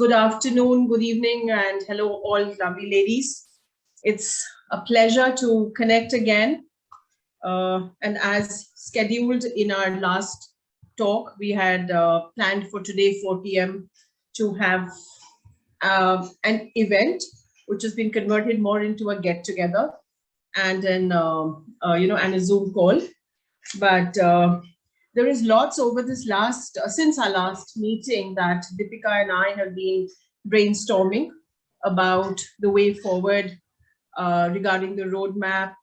Good afternoon, good evening, and hello, all lovely ladies. It's a pleasure to connect again. And as scheduled in our last talk, we had planned for today, 4 p.m., to have an event which has been converted more into a get together and and a Zoom call. But there is lots over this since our last meeting that Deepika and I have been brainstorming about the way forward regarding the roadmap,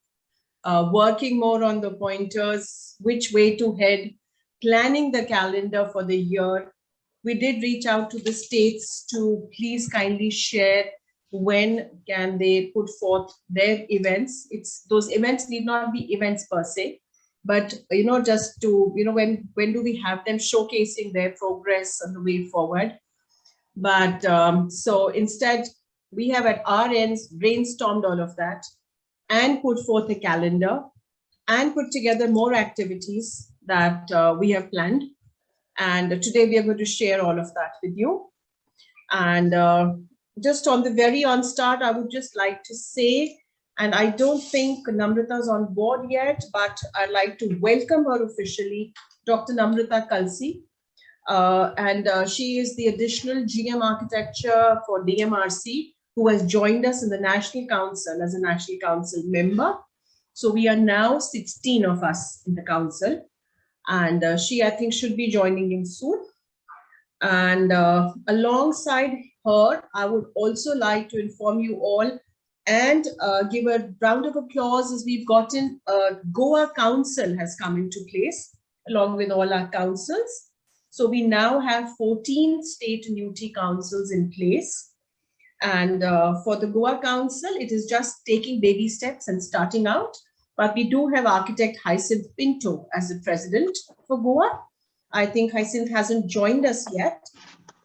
working more on the pointers, which way to head, planning the calendar for the year. We did reach out to the states to please kindly share when can they put forth their events. Those events need not be events per se, but just to when do we have them showcasing their progress and the way forward. But so instead we have at our ends brainstormed all of that and put forth a calendar and put together more activities that we have planned, and today we are going to share all of that with you. And just on the very onstart, I would just like to say, and I don't think Namrata is on board yet, but I'd like to welcome her officially, Dr. Namrata Kalsi. She is the additional GM Architecture for DMRC, who has joined us in the National Council as a National Council member. So we are now 16 of us in the council, and she, I think, should be joining in soon. And alongside her, I would also like to inform you all and give a round of applause as we've gotten Goa Council has come into place along with all our councils. So we now have 14 state and UT councils in place. And for the Goa Council, it is just taking baby steps and starting out. But we do have architect Hyacinth Pinto as the president for Goa. I think Hyacinth hasn't joined us yet,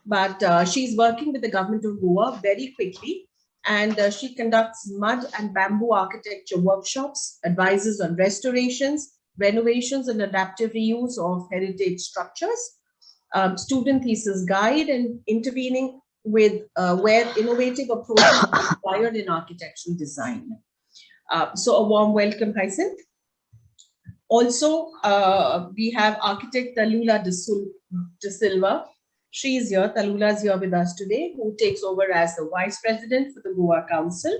but she's working with the government of Goa very quickly. And she conducts mud and bamboo architecture workshops, advises on restorations, renovations, and adaptive reuse of heritage structures, student thesis guide, and intervening with where innovative approaches are required in architectural design. So a warm welcome, Hyacinth. Also, we have architect Talula De Silva. She is here. Talula is here with us today, who takes over as the Vice President for the Goa Council.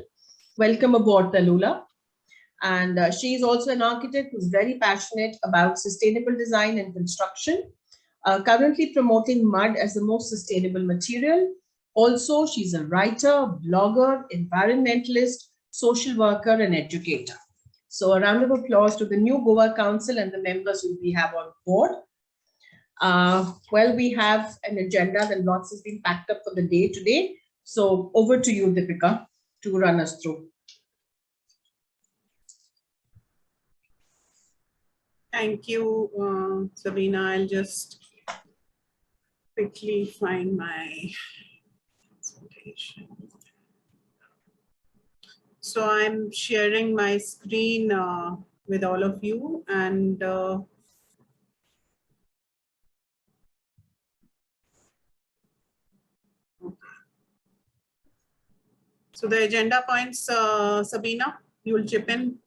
Welcome aboard, Talula. And she is also an architect who's very passionate about sustainable design and construction, currently promoting mud as the most sustainable material. Also, she's a writer, blogger, environmentalist, social worker, and educator. So a round of applause to the new Goa Council and the members who we have on board. Well, we have an agenda that lots has been packed up for the day today. So over to you, Deepika, to run us through. Thank you, Sabina. I'll just quickly find my presentation. So I'm sharing my screen with all of you, and so the agenda points, Sabina, you will chip in.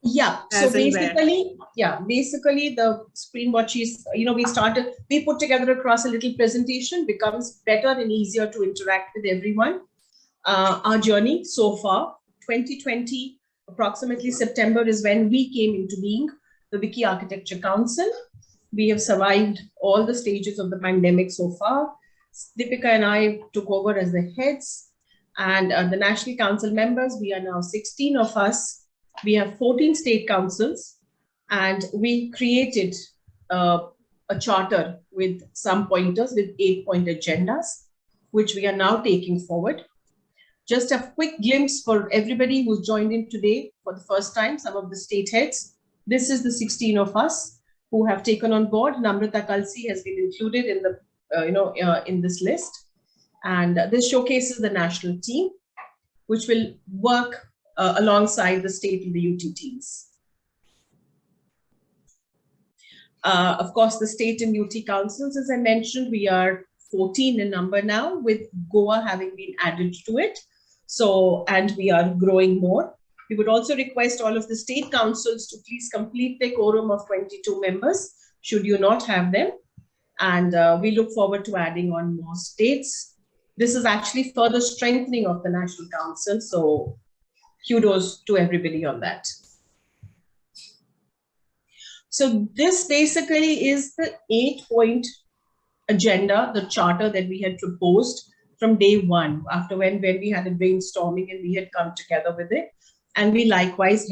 Yeah, so basically the screen, what she's, we put together across a little presentation, becomes better and easier to interact with everyone. Our journey so far, 2020, approximately September is when we came into being, the Wiki Architecture Council. We have survived all the stages of the pandemic so far. Deepika and I took over as the heads, and the National Council members, we are now 16 of us. We have 14 state councils, and we created a charter with some pointers, with 8-point agendas, which we are now taking forward. Just a quick glimpse for everybody who's joined in today for the first time, some of the state heads. This is the 16 of us who have taken on board. Namrata Kalsi has been included in the, in this list. And this showcases the national team, which will work alongside the state and the UT teams. Of course, the state and UT councils, as I mentioned, we are 14 in number now, with Goa having been added to it. So, and we are growing more. We would also request all of the state councils to please complete their quorum of 22 members, should you not have them. And we look forward to adding on more states. This is actually further strengthening of the National Council. So kudos to everybody on that. So this basically is the 8-point agenda, the charter that we had proposed from day one, after when we had a brainstorming and we had come together with it. And we likewise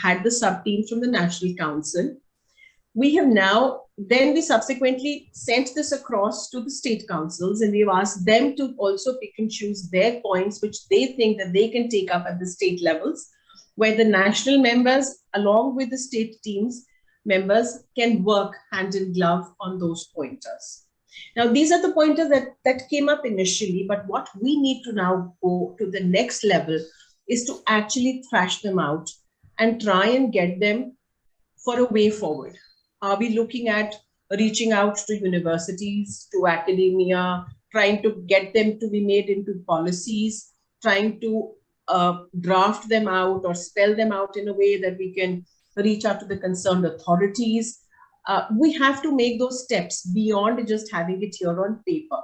had the sub-team from the National Council. We have now, then we subsequently sent this across to the state councils, and we've asked them to also pick and choose their points, which they think that they can take up at the state levels, where the national members, along with the state teams, members can work hand in glove on those pointers. Now, these are the pointers that came up initially, but what we need to now go to the next level is to actually thrash them out and try and get them for a way forward. Are we looking at reaching out to universities, to academia, trying to get them to be made into policies, trying to draft them out or spell them out in a way that we can reach out to the concerned authorities? We have to make those steps beyond just having it here on paper.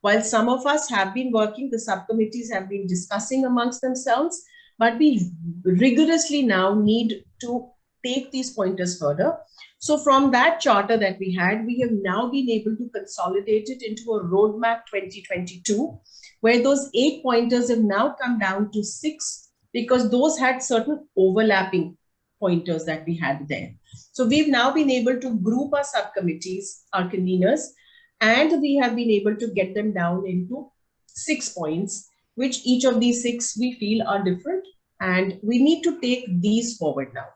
While some of us have been working, the subcommittees have been discussing amongst themselves, but we rigorously now need to take these pointers further. So from that charter that we had, we have now been able to consolidate it into a roadmap 2022, where those 8 pointers have now come down to 6, because those had certain overlapping pointers that we had there. So we've now been able to group our subcommittees, our conveners, and we have been able to get them down into 6 points, which each of these 6 we feel are different, and we need to take these forward now.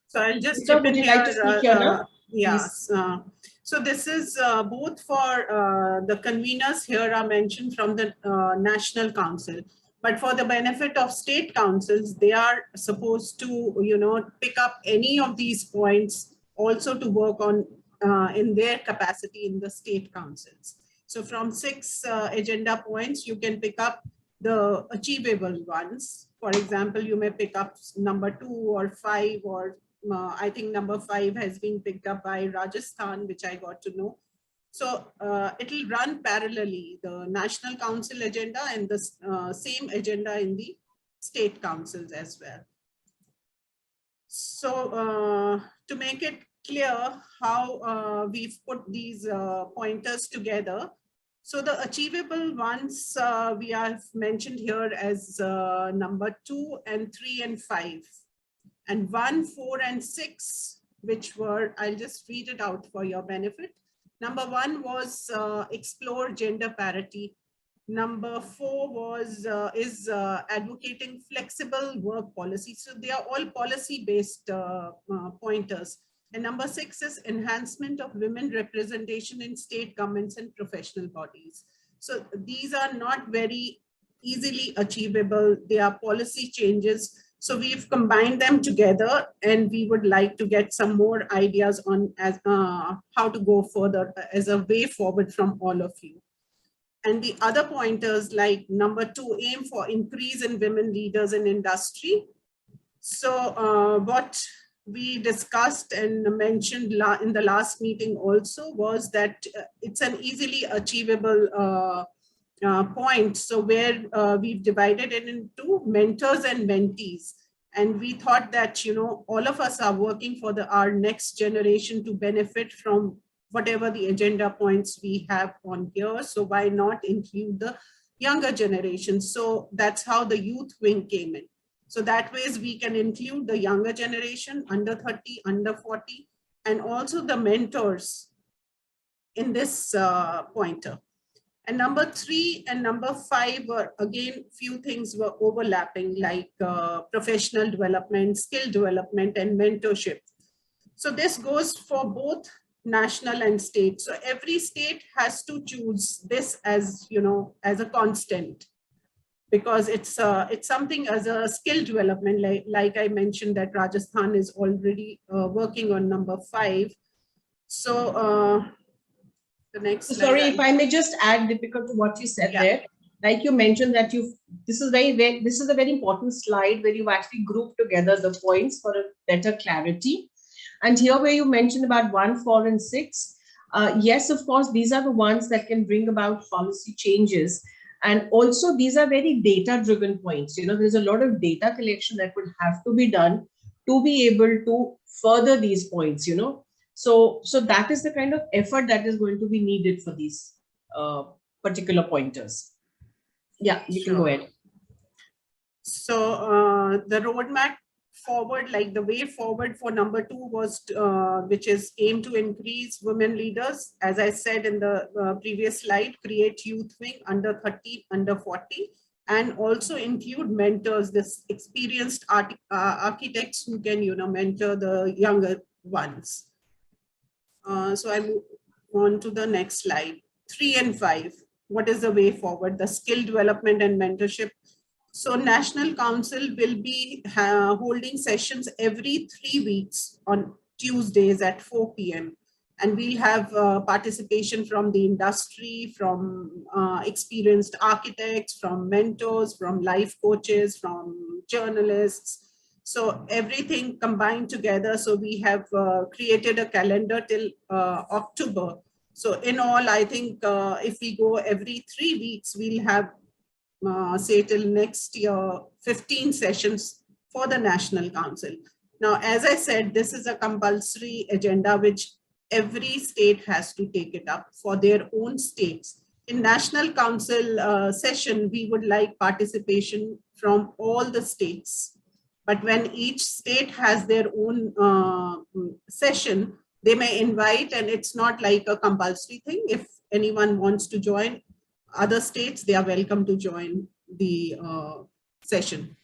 So I'll just chip in here. Yes. So this is both for the conveners here are mentioned from the National Council, but for the benefit of state councils, they are supposed to, pick up any of these points also to work on in their capacity in the state councils. So from 6 agenda points, you can pick up the achievable ones. For example, you may pick up number 2 or 5, or I think number 5 has been picked up by Rajasthan, which I got to know. So it'll run parallelly, the National Council agenda and the same agenda in the state councils as well. So to make it clear how we've put these pointers together. So the achievable ones we have mentioned here as number 2 and 3 and 5. And 1, 4, and 6, which were, I'll just read it out for your benefit. Number 1 was explore gender parity. Number 4 was is advocating flexible work policy. So they are all policy-based pointers. And number 6 is enhancement of women representation in state governments and professional bodies. So these are not very easily achievable. They are policy changes. So we've combined them together, and we would like to get some more ideas on how to go further as a way forward from all of you. And the other pointers, like number 2, aim for increase in women leaders in industry. So what we discussed and mentioned in the last meeting also was that it's an easily achievable point. So where we've divided it into mentors and mentees. And we thought that, all of us are working for our next generation to benefit from whatever the agenda points we have on here. So why not include the younger generation? So that's how the youth wing came in. So that ways we can include the younger generation, under 30, under 40, and also the mentors in this pointer. And number 3 and number 5 were, again, few things were overlapping, like professional development, skill development, and mentorship. So this goes for both national and state. So every state has to choose this as, as a constant, because it's something as a skill development, like I mentioned that Rajasthan is already working on number 5. So The next slide. Sorry, if I may just add, Deepika, to what you said there. Like you mentioned that this is a very important slide where you've actually grouped together the points for a better clarity. And here where you mentioned about 1, 4, and 6, yes, of course, these are the ones that can bring about policy changes. And also these are very data-driven points. You know, there's a lot of data collection that would have to be done to be able to further these points, you know. So that is the kind of effort that is going to be needed for these particular pointers. Yeah, you can go ahead. So the roadmap forward, like the way forward for number 2 was, which is aim to increase women leaders. As I said in the previous slide, create youth wing under 30, under 40, and also include mentors, this experienced architects who can, you know, mentor the younger ones. So I move on to the next slide. 3 and 5. What is the way forward? The skill development and mentorship. So National Council will be holding sessions every 3 weeks on Tuesdays at 4 p.m. And we'll have participation from the industry, from experienced architects, from mentors, from life coaches, from journalists. So everything combined together. So we have created a calendar till October. So in all, I think if we go every 3 weeks, we'll have say till next year, 15 sessions for the National Council. Now, as I said, this is a compulsory agenda which every state has to take it up for their own states. In National Council session, we would like participation from all the states. But when each state has their own session, they may invite, and it's not like a compulsory thing. If anyone wants to join other states, they are welcome to join the session.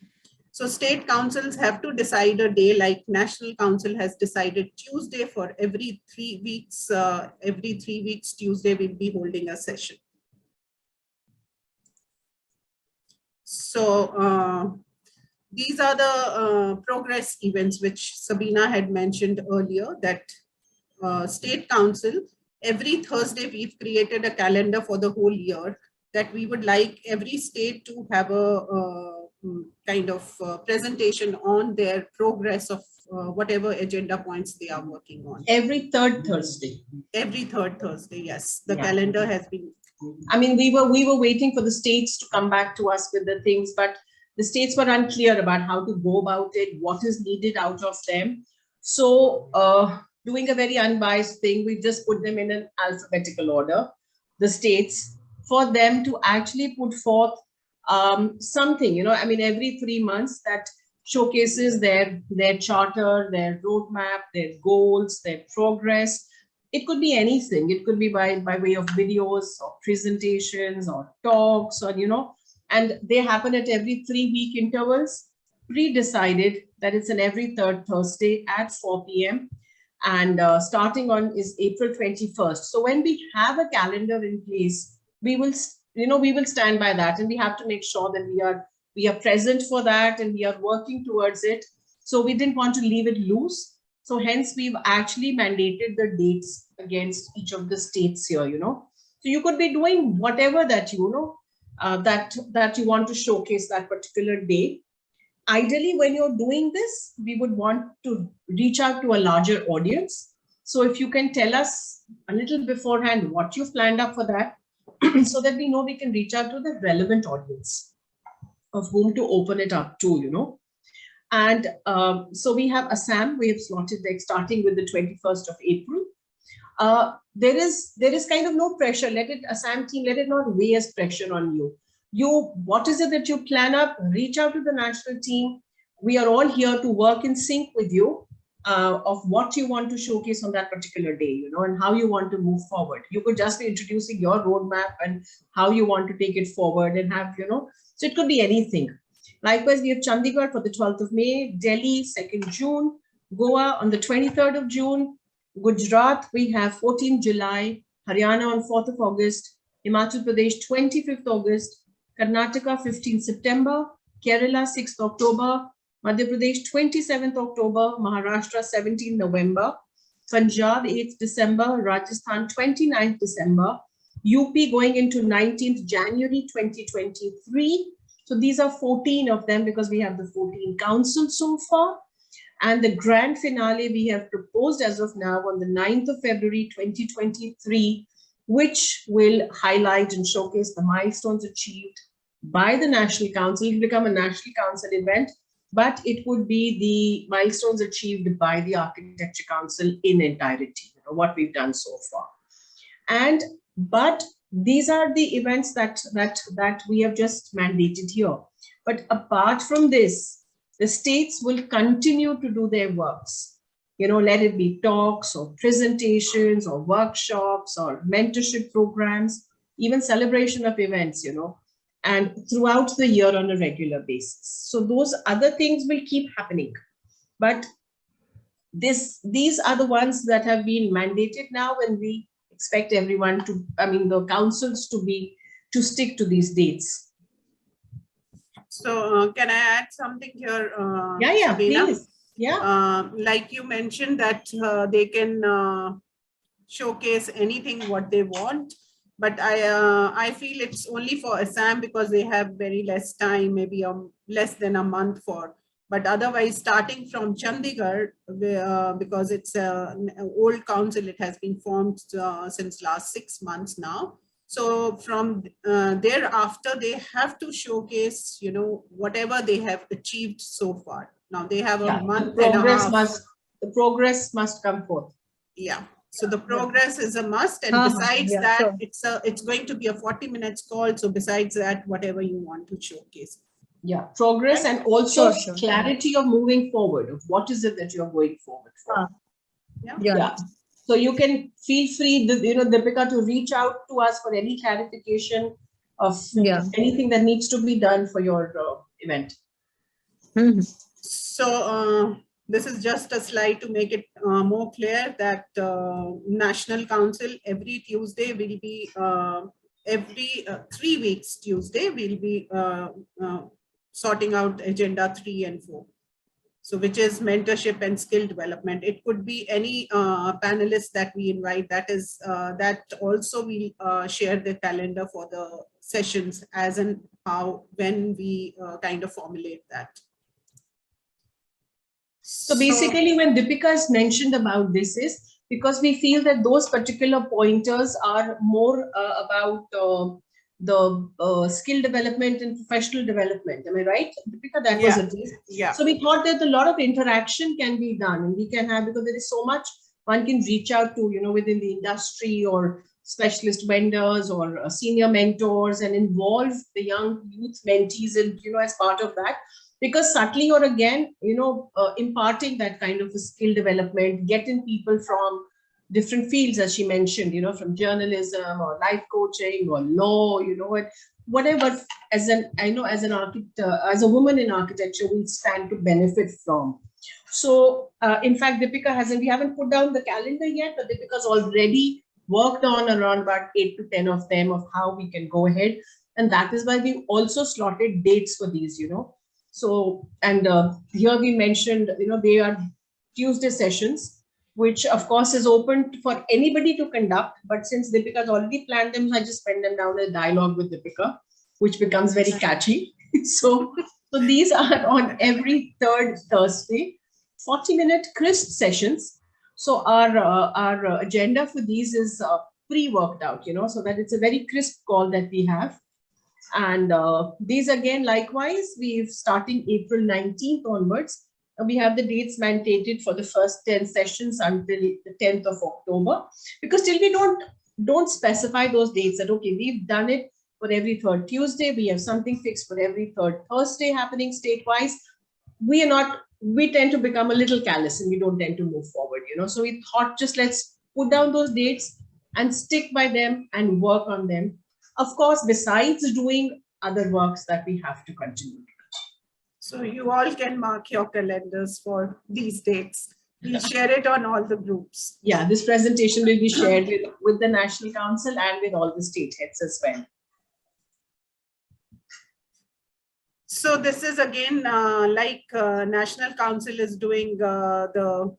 So state councils have to decide a day, like National Council has decided Tuesday for every 3 weeks. Every 3 weeks, Tuesday, we'll be holding a session. So these are the progress events which Sabina had mentioned earlier, that State Council, every Thursday, we've created a calendar for the whole year that we would like every state to have a kind of presentation on their progress of whatever agenda points they are working on. Every 3rd Thursday. Every 3rd Thursday, yes. The calendar has been. I mean, we were waiting for the states to come back to us with the things, but the states were unclear about how to go about it, what is needed out of them. So doing a very unbiased thing, we just put them in an alphabetical order, the states, for them to actually put forth something, you know, I mean, every 3 months that showcases their charter, their roadmap, their goals, their progress. It could be anything. It could be by way of videos or presentations or talks, or, you know, and they happen at every 3-week intervals, pre-decided that it's an every 3rd Thursday at 4 p.m. And starting on is April 21st. So when we have a calendar in place, we will, you know, we will stand by that, and we have to make sure that we are present for that and we are working towards it. So we didn't want to leave it loose. So hence we've actually mandated the dates against each of the states here, you know. So you could be doing whatever that, you know, that you want to showcase that particular day. Ideally, when you're doing this, we would want to reach out to a larger audience. So if you can tell us a little beforehand what you've planned up for that, so that we know we can reach out to the relevant audience of whom to open it up to, you know. And so we have Assam, we have slotted like starting with the 21st of April. There is kind of no pressure. Let it, Assam team, let it not weigh as pressure on you. What is it that you plan up? Reach out to the national team. We are all here to work in sync with you of what you want to showcase on that particular day, you know, and how you want to move forward. You could just be introducing your roadmap and how you want to take it forward and have, you know, so it could be anything. Likewise, we have Chandigarh for the 12th of May, Delhi 2nd June, Goa on the 23rd of June, Gujarat we have 14th July, Haryana on 4th of August, Himachal Pradesh 25th August, Karnataka 15th September, Kerala 6th October, Madhya Pradesh 27th October, Maharashtra 17th November. Punjab 8th December, Rajasthan 29th December, UP going into 19th January 2023. So these are 14 of them because we have the 14 councils so far. And the grand finale we have proposed as of now on the 9th of February 2023, which will highlight and showcase the milestones achieved by the National Council. It will become a National Council event, but it would be the milestones achieved by the Architecture Council in entirety, what we've done so far. But these are the events that we have just mandated here. But apart from this, the states will continue to do their works. Let it be talks or presentations or workshops or mentorship programs, even celebration of events, and throughout the year on a regular basis. So those other things will keep happening. But these are the ones that have been mandated now, and we expect everyone to, the councils to stick to these dates. So can I add something here? Yeah, Sabina? please. Yeah. Like you mentioned that they can showcase anything what they want, but I feel it's only for Assam because they have very less time, maybe less than a month for. But otherwise, starting from Chandigarh, because it's an old council, it has been formed since last 6 months now. So from thereafter, they have to showcase, whatever they have achieved so far. Now they have a month and a half. The progress must come forth. Yeah. So the progress is a must, and besides that, it's going to be a 40 minutes call. So besides that, whatever you want to showcase. Yeah, progress, and also clarity of moving forward. Of what is it that you're going forward for? Yeah. So you can feel free, Deepika, to reach out to us for any clarification of anything that needs to be done for your event. So this is just a slide to make it more clear that National Council every Tuesday will be, every 3 weeks Tuesday, we'll be sorting out agenda 3 and 4. So which is mentorship and skill development. It could be any panelists that we invite. That also we share the calendar for the sessions as and how, when we kind of formulate that. So basically when Deepika has mentioned about this is because we feel that those particular pointers are more about the skill development and professional development. Am I right, Deepika? That was it. Yeah. So we thought that a lot of interaction can be done, and we can have, because there is so much one can reach out to, within the industry, or specialist vendors, or senior mentors, and involve the young youth mentees in, as part of that. Because subtly or again, imparting that kind of a skill development, getting people from different fields, as she mentioned, from journalism or life coaching or law, whatever, as an architect, as a woman in architecture, we stand to benefit from. So in fact, Deepika we haven't put down the calendar yet, but Deepika's already worked on around about 8 to 10 of them of how we can go ahead. And that is why we also slotted dates for these, So, and here we mentioned, they are Tuesday sessions, which of course is open for anybody to conduct. But since Deepika's already planned them, I just pen them down a dialogue with Deepika, which becomes very catchy. So these are on every third Thursday, 40-minute crisp sessions. So our agenda for these is pre-worked out, so that it's a very crisp call that we have. And these again, likewise, we've starting April 19th onwards. We have the dates mandated for the first 10 sessions until the 10th of October, because till we don't specify those dates that, okay, we've done it for every third Tuesday, we have something fixed for every third Thursday happening statewise. We tend to become a little callous and we don't tend to move forward, So we thought just let's put down those dates and stick by them and work on them. Of course, besides doing other works that we have to continue. So you all can mark your calendars for these dates. We'll share it on all the groups. Yeah, this presentation will be shared with the National Council and with all the state heads as well. So this is again like National Council is doing the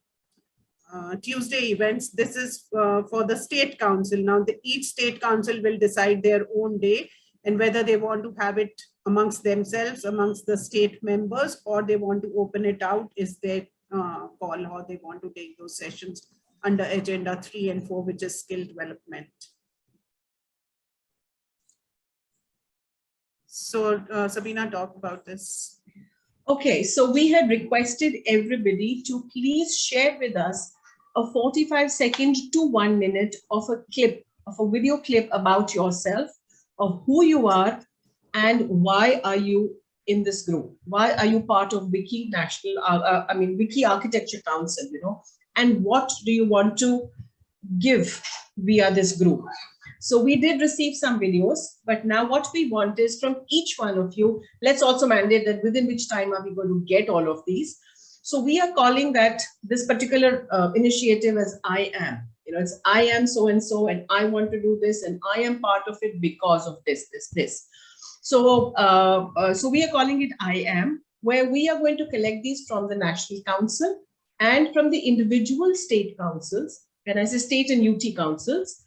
Tuesday events. This is for the state council. Now, each state council will decide their own day and whether they want to have it amongst themselves, amongst the state members, or they want to open it out is their call, or they want to take those sessions under agenda 3 and 4, which is skill development. So Sabina, talk about this. Okay, so we had requested everybody to please share with us a 45-second to 1 minute of a clip, of a video clip about yourself, of who you are and why are you in this group? Why are you part of Wiki National, Wiki Architecture Council, you know, and what do you want to give via this group? So we did receive some videos, but now what we want is from each one of you, let's also mandate that within which time are we going to get all of these. So we are calling that this particular initiative as I am. You know, it's I am so-and-so and I want to do this and I am part of it because of this. So, so we are calling it I am, where we are going to collect these from the National Council and from the individual state councils, when I say state and UT councils.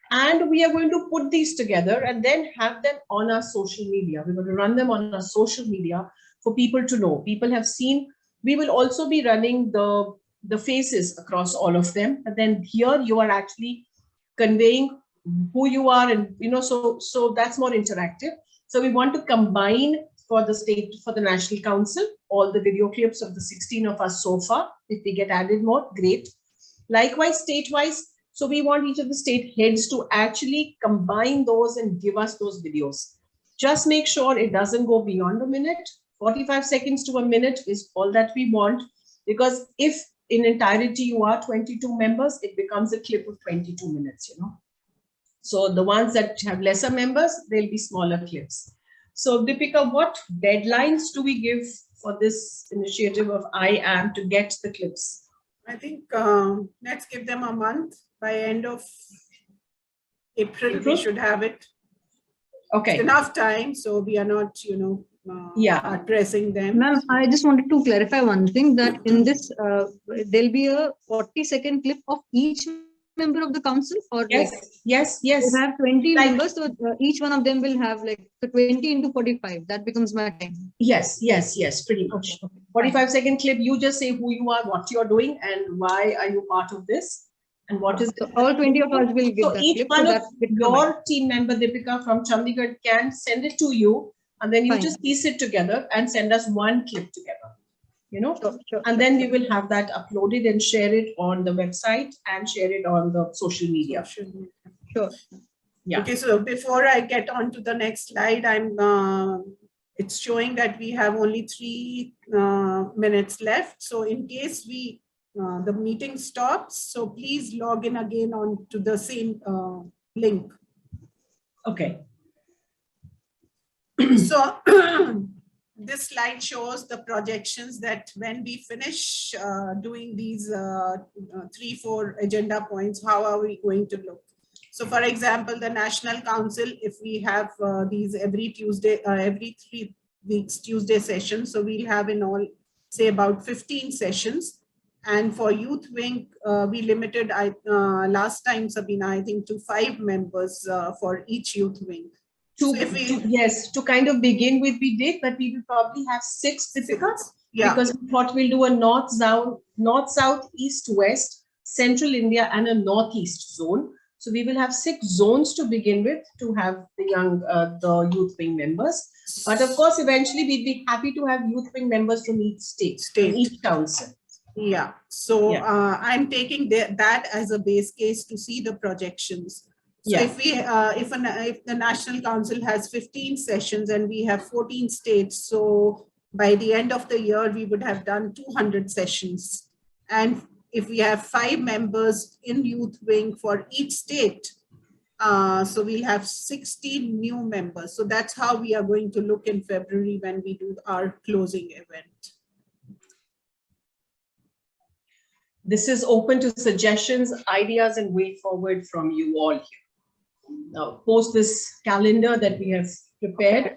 And we are going to put these together and then have them on our social media. We're going to run them on our social media for people to know. People have seen. We will also be running the faces across all of them. But then here you are actually conveying who you are, and you know, so that's more interactive. So we want to combine for the state, for the National Council, all the video clips of the 16 of us so far. If we get added more, great. Likewise, state-wise. So we want each of the state heads to actually combine those and give us those videos. Just make sure it doesn't go beyond a minute. 45 seconds to a minute is all that we want, because if in entirety you are 22 members, it becomes a clip of 22 minutes, you know. So the ones that have lesser members, they'll be smaller clips. So Deepika, what deadlines do we give for this initiative of I am to get the clips? I think let's give them a month. By end of April, we should have it. Okay. It's enough time, so we are not, you know, pressing them. Ma'am, I just wanted to clarify one thing, that in this, there'll be a 40-second clip of each member of the council, or yes, like, yes. We have 20 members, so each one of them will have like, so 20 into 45. That becomes my time. Yes, pretty much. Okay. 45-second clip. You just say who you are, what you're doing, and why are you part of this. And what is so all 20 of us will get so that each clip, one so of your team member, Deepika from Chandigarh, can send it to you, and then you just piece it together and send us one clip together, you know. And then we will have that uploaded and share it on the website and share it on the social media. Sure. Yeah. Okay, so before I get on to the next slide, it's showing that we have only 3 minutes left. So in case the meeting stops, so please log in again on to the same link. Okay. So this slide shows the projections that when we finish doing these 3-4 agenda points, how are we going to look? So for example, the National Council, if we have these every Tuesday, every 3 weeks Tuesday sessions, so we'll have in all, say about 15 sessions. And for Youth Wing, we limited last time, Sabina, I think to 5 members for each Youth Wing. Yes, to kind of begin with, we did, but we will probably have 6 Deepikas, because we thought we'll do a north, south, east, west, central India, and a northeast zone. So we will have 6 zones to begin with to have the Youth Wing members. But of course, eventually we'd be happy to have Youth Wing members from each state. From each council. Yeah, so I'm taking that as a base case to see the projections. So if the National Council has 15 sessions and we have 14 states, so by the end of the year, we would have done 200 sessions. And if we have 5 members in Youth Wing for each state, so we'll have 16 new members. So that's how we are going to look in February when we do our closing event. This is open to suggestions, ideas, and way forward from you all here. Now, post this calendar that we have prepared.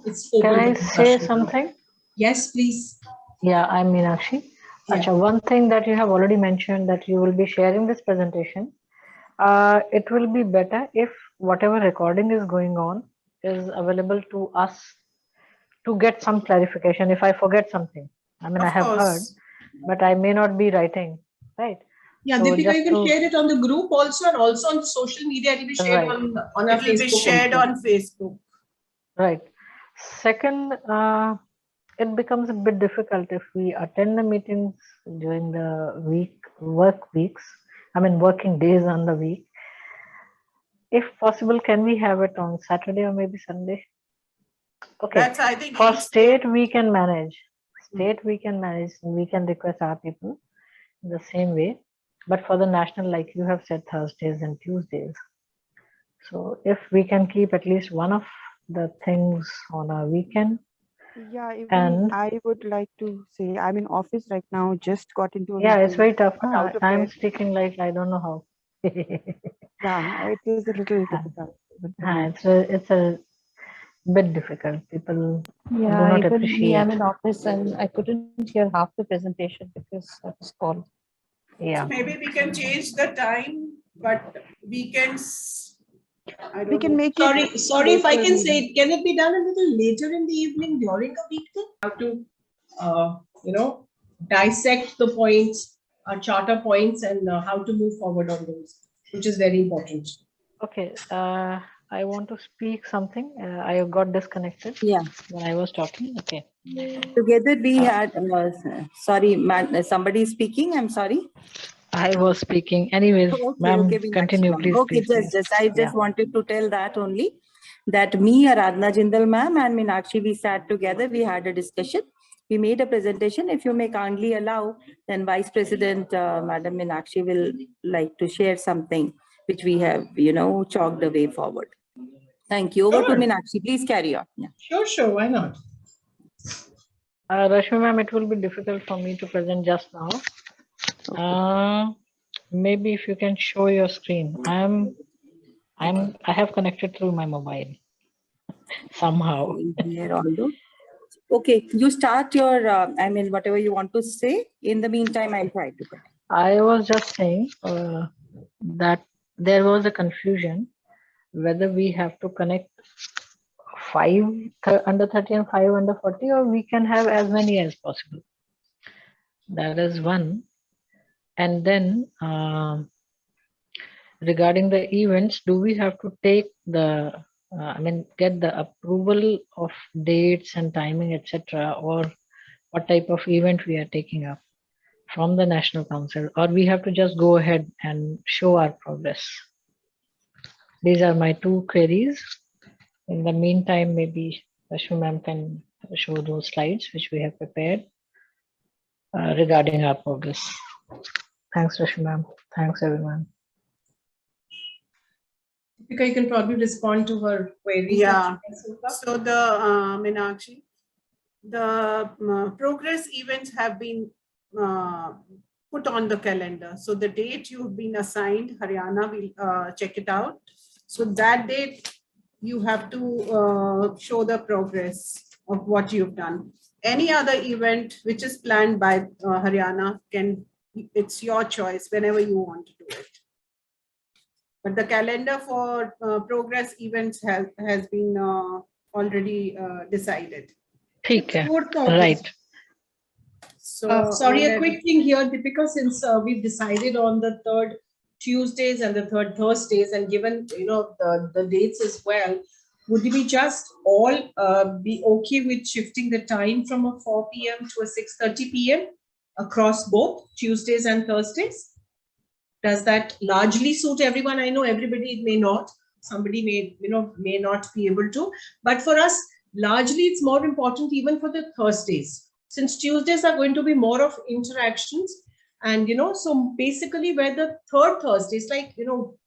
It's open. Can I say something? Yes, please. Yeah, I'm Meenakshi. Yeah. Acha, one thing that you have already mentioned that you will be sharing this presentation. It will be better if whatever recording is going on is available to us to get some clarification if I forget something. I mean, I Of have heard, course. but I may not be writing, right? Yeah, So Deepika, just you can to- share it on the group also, and also on social media. It will be shared Right. on our It will Facebook. be shared also. on Facebook. Right. Second, it becomes a bit difficult if we attend the meetings during the work weeks. I mean, working days on the week. If possible, can we have it on Saturday or maybe Sunday? Okay. That's, I think, For each state, we can manage. State, we can manage. We can request our people in the same way. But for the national, like you have said, Thursdays and Tuesdays. So if we can keep at least one of the things on a weekend. Yeah, even And- I would like to say I'm in office right now, just got into a Yeah, it's meeting, very tough. got Huh? out of I'm bed. speaking like I don't know how. Yeah, it is a little difficult. with the net. It's a bit difficult. People do Yeah, not even me, appreciate. I'm in office and I couldn't hear half the presentation because I was called. Yeah. maybe we can change the time, but weekends, I We don't can know. make it. Sorry if I later can maybe. say it. Can it be done a little later in the evening during a weekday? How to, dissect the points, charter points, and how to move forward on those, which is very important. Okay. I want to speak something. I got disconnected Yeah, when I was talking. Okay. together we had, sorry, somebody is speaking, I'm sorry. I was speaking. Anyways, ma'am, Meenakshi continue, ma'am. please. Okay, please. I just Yeah. wanted to tell that only, that me, Aradhana Jindal ma'am and Meenakshi, we sat together, we had a discussion. We made a presentation. If you may kindly allow, then Vice President, Madam Meenakshi will like to share something which we have, chalked the way forward. Thank you. Over to Sure. Meenakshi. Please carry on. Yeah. Sure, why not? Rashmi ma'am, it will be difficult for me to present just now. Maybe if you can show your screen. I have connected through my mobile somehow. Here although. Okay, you start your, whatever you want to say. In the meantime, I'll try to connect. I was just saying that there was a confusion whether we have to connect 5 under 30 and 5 under 40, or we can have as many as possible. That is one. And then regarding the events, do we have to take the, get the approval of dates and timing, etc., or what type of event we are taking up from the National Council, or we have to just go ahead and show our progress? These are my two queries. In the meantime, maybe Rashmi ma'am can show those slides which we have prepared regarding our progress. Thanks, Rashmi ma'am. Thanks, everyone. Deepika, you can probably respond to her queries. Yeah. that she has. So the Meenakshi, the progress events have been put on the calendar. So the date you've been assigned, Haryana will check it out. So that date you have to show the progress of what you've done. Any other event which is planned by Haryana, it's your choice whenever you want to do it. But the calendar for progress events has been already decided. ठीक है. 4th August. Right. So Sorry, a and quick thing here, Deepika, since we've decided on the 3rd Tuesdays and the 3rd Thursdays, and given, the dates as well, would we just all be okay with shifting the time from a 4 p.m. to a 6:30 p.m. across both Tuesdays and Thursdays? Does that largely suit everyone? I know everybody may not. Somebody may not be able to. But for us, largely it's more important even for the Thursdays, since Tuesdays are going to be more of interactions. And so basically, where the 3rd Thursday is like,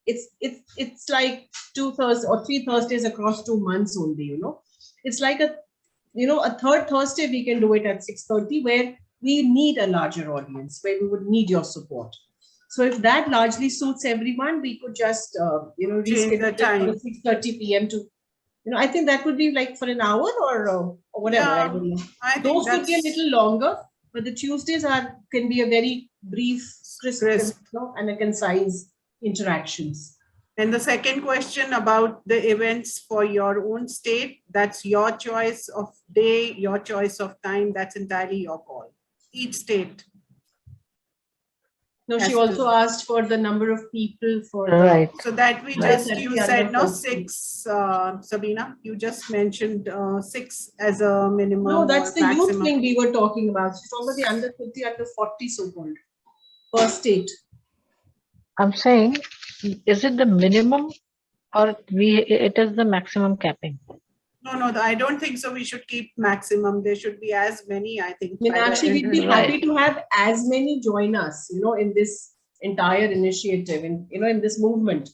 it's like 2 Thursdays or 3 Thursdays across 2 months only. It's like a 3rd Thursday we can do it at 6:30, where we need a larger audience, where we would need your support. So if that largely suits everyone, we could just reschedule the it time. from 6:30 p.m. to, I think that would be like for an hour or whatever. Yeah, I don't know. I think Those could be a that's- little longer, but the Tuesdays can be a very brief, crisp, and a concise interactions. And the second question about the events for your own state, that's your choice of day, your choice of time, that's entirely your call. Each state. No, she also asked for the number of people for Right. So that we just, you said, no, 6, Sabina, you just mentioned 6 as a minimum. No, that's the maximum. youth thing we were talking about. She's talking about the under 30, under 40 so-called per state. I'm saying, is it the minimum or it is the maximum capping? No, I don't think so. We should keep maximum. There should be as many, I think. Actually, we'd be happy to have as many join us, in this entire initiative, in this movement.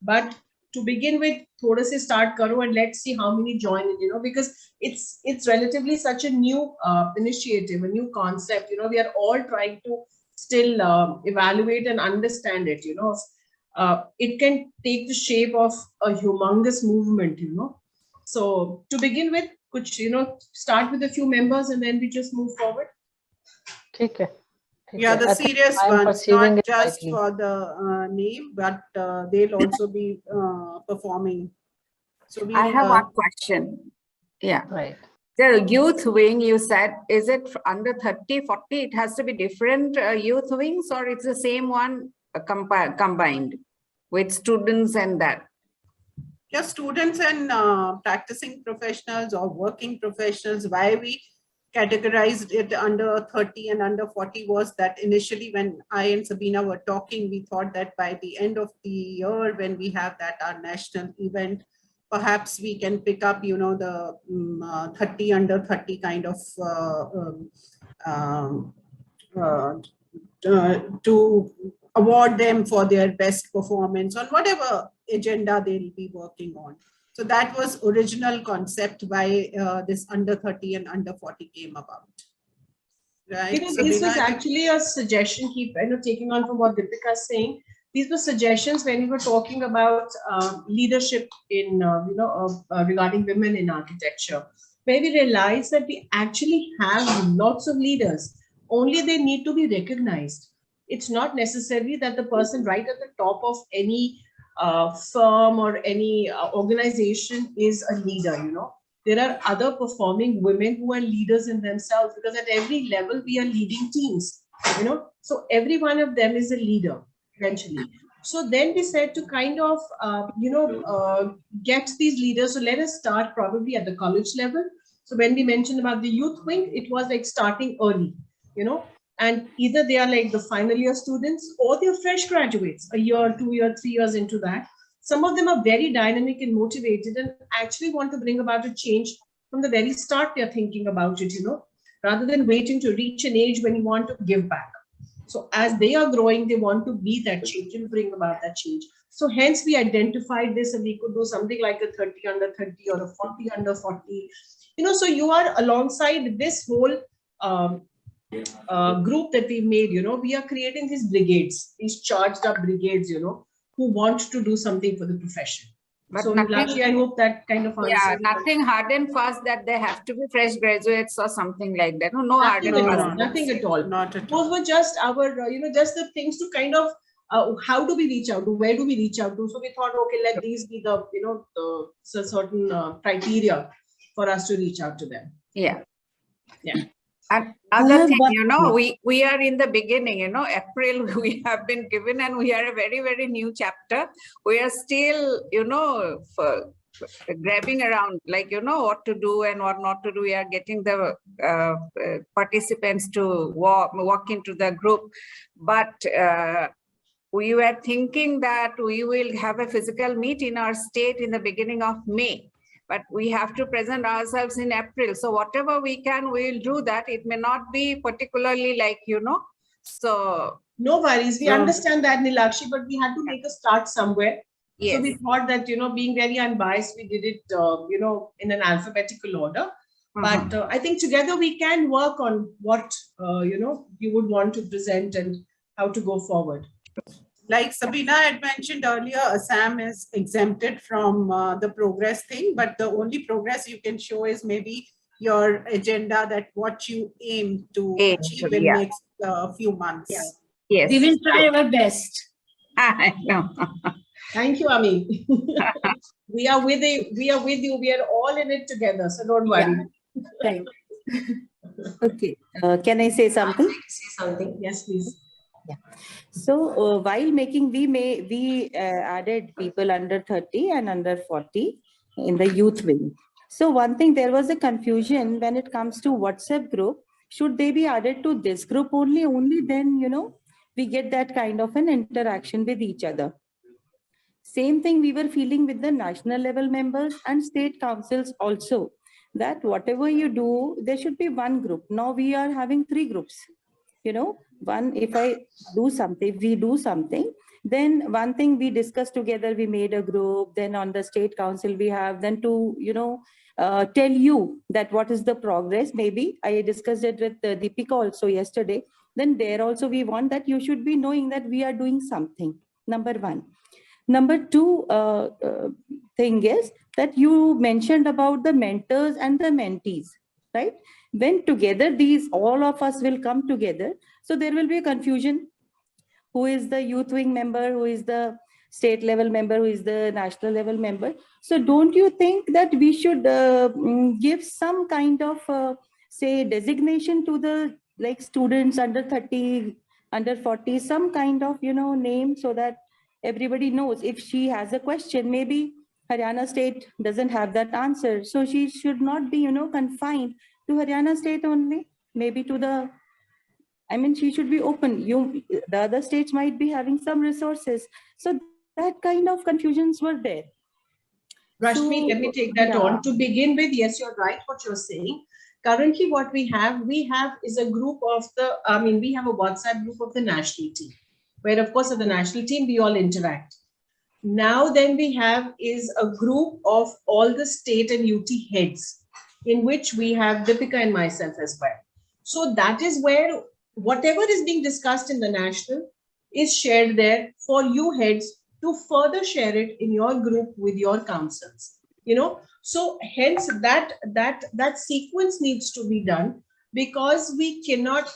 But to begin with, thoda se start karo and let's see how many join in, because it's relatively such a new initiative, a new concept. We are all trying to still evaluate and understand it. It can take the shape of a humongous movement. So to begin with, could start with a few members and then we just move forward. Okay. Yeah, the serious ones, not just for the name, but they'll also be performing. So I have one question. Yeah. Right. The youth wing, you said, is it under 30, 40? It has to be different youth wings, or it's the same one combined with students and that? Yeah, students and practicing professionals or working professionals. Why we categorized it under 30 and under 40 was that initially when I and Sabina were talking, we thought that by the end of the year, when we have that our national event, perhaps we can pick up, the 30 under 30 kind of to award them for their best performance on whatever agenda they'll be working on. So that was original concept why this under 30 and under 40 came about. Right? This was actually a suggestion, taking on from what Deepika is saying. These were suggestions when we were talking about leadership in, regarding women in architecture, where we realized that we actually have lots of leaders, only they need to be recognized. It's not necessarily that the person right at the top of any firm or any organization is a leader, There are other performing women who are leaders in themselves, because at every level we are leading teams, So every one of them is a leader eventually. So then we said to kind of, get these leaders. So let us start probably at the college level. So when we mentioned about the youth wing, it was like starting early, and either they are like the final year students or they're fresh graduates, a year, 2 years, 3 years into that. Some of them are very dynamic and motivated and actually want to bring about a change from the very start. They're thinking about it, rather than waiting to reach an age when you want to give back. So as they are growing, they want to be that change and bring about that change. So hence we identified this, and we could do something like a 30 under 30 or a 40 under 40. So you are alongside this whole group that we made, we are creating these brigades, these charged up brigades, who want to do something for the profession. But so nothing, I hope that kind of answers. Yeah, nothing hard and fast that they have to be fresh graduates or something like that. No hard and fast. Nothing at all. Not at all. Those were just our, just the things to kind of, how do we reach out to? Where do we reach out to? So we thought, okay, let these be the, the certain criteria for us to reach out to them. Yeah. Yeah. Another thing, we are in the beginning, April we have been given, and we are a very, very new chapter. We are still, grabbing around, like, what to do and what not to do. We are getting the participants to walk into the group. But we were thinking that we will have a physical meet in our state in the beginning of May. But we have to present ourselves in April. So whatever we can, we'll do that. It may not be particularly like, so. No worries. We understand that, Nilakshi, but we had to make a start somewhere. Yes. So we thought that, being very unbiased, we did it, in an alphabetical order. But I think together we can work on what, you would want to present and how to go forward. Like Sabina had mentioned earlier, Assam is exempted from the progress thing, but the only progress you can show is maybe your agenda, that what you aim to Aim achieve to, in yeah. next few months. Yes. We will try our best. I know. Thank you, Ami. We are with you. We are with you. We are all in it together. So don't worry. Right. Okay. Can I say something? Say something. Yes, please. So while making, we added people under 30 and under 40 in the youth wing. So one thing, there was a confusion when it comes to WhatsApp group. Should they be added to this group only? Only then, you know, we get that kind of an interaction with each other. Same thing we were feeling with the national level members and state councils also, that whatever you do, there should be one group. Now we are having 3 groups. You know, one, if I do something, we do something, then one thing we discussed together, we made a group, then on the state council we have, then to, you know, tell you that what is the progress. Maybe I discussed it with Deepika also yesterday. Then there also we want that you should be knowing that we are doing something, number one. Number two thing is that you mentioned about the mentors and the mentees, right? When together these, all of us will come together, so there will be a confusion. Who is the youth wing member? Who is the state level member? Who is the national level member? So don't you think that we should give some kind of, say, designation to the, like, students under 30, under 40, some kind of, you know, name, so that everybody knows if she has a question, maybe Haryana state doesn't have that answer. So she should not be, you know, confined to Haryana state only, maybe to the, I mean, she should be open. The other states might be having some resources. So that kind of confusions were there. Rashmi, So, let me take that on. To begin with, yes, you're right what you're saying. Currently, what we have is a group of the, I mean, we have a WhatsApp group of the national team, where of course of the national team, we all interact. Now then we have is a group of all the state and UT heads, in which we have Deepika and myself as well. So that is where whatever is being discussed in the national is shared there for you heads to further share it in your group with your councils, you know. So hence that sequence needs to be done, because we cannot